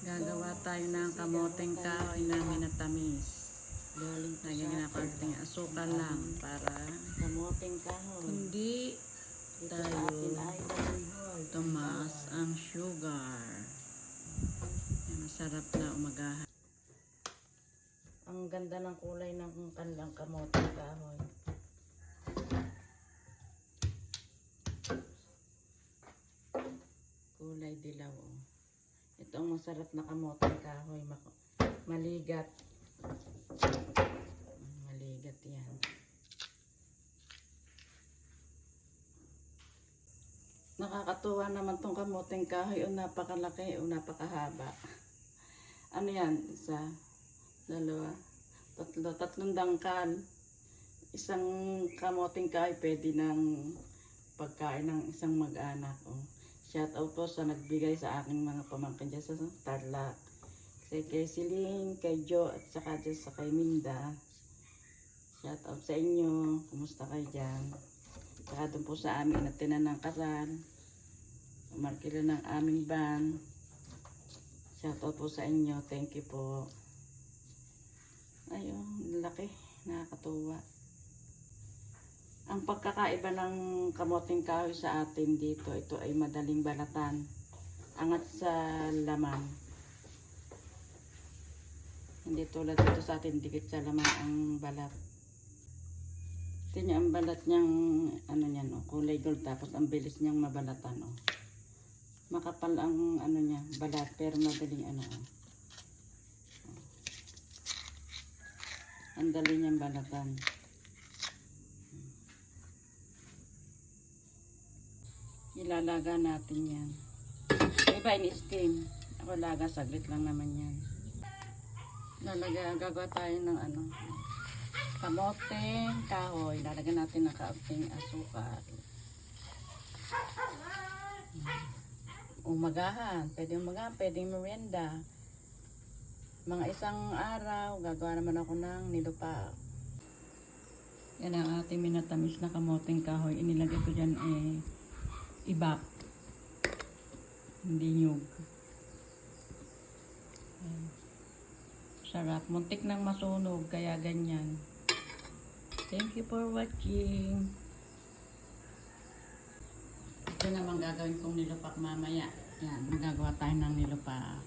Gagawa tayo ng kamoteng kahoy na minatamis. Lagyan na konting asukal lang para Kamuting kahoy. hindi Ito tayo sa atin ay dalanghol. tumaas ang sugar. Masarap na umagahan. Ang ganda ng kulay ng kanilang kamuting kahoy. Kulay dilaw. Oh. Ito ang masarap na kamuting kahoy. Maligat. Maligat yan. Nakakatuwa naman tong kamuting kahoy. O napakalaki o napakahaba. Ano yan? Isa, dalawa, tatlo, tatlong dangkal. Isang kamuting kahoy pwede ng pagkain ng isang mag-anak. Oh. Shout out po sa nagbigay sa aking mga pamangkin dyan sa Tarlac. Kay Siling, kay Jo, at saka dyan sa kay Minda. Shout out sa inyo. Kumusta kayo dyan? Saka doon po sa amin natinan ng kasal. Markila ng aming van. Shout out po sa inyo. Thank you po. Ayun, laki. Nakakatuwa. Ang pagkakaiba ng kamuting kahoy sa atin dito, ito ay madaling balatan. Angat sa laman. Hindi tulad dito sa atin, dikit sa laman ang balat. Ito niya ang balat niyang, ano niyan, oh, kulay gold, tapos ang bilis niyang mabalatan. Oh. Makapal ang ano niya, balat, pero madaling ano. Oh. Ang dali niyang balatan. Ilalaga natin yan. Iba in-steam. Ako laga, saglit lang naman yan. Gagawa tayo ng ano, kamoteng kahoy. Lalagyan natin ng kaunting asukal. Umagahan. Pwede umagahan, pwede merienda. Mga isang araw, gagawa naman ako ng nilupa. Yan ang ating minatamis na kamoteng kahoy. Inilagay ko dyan ibak. Hindi nyug. Ayan. Sarap. Muntik nang masunog. Kaya ganyan. Thank you for watching. Ito naman gagawin kong nilupak mamaya. Yan. Magagawa tayo ng nilupak.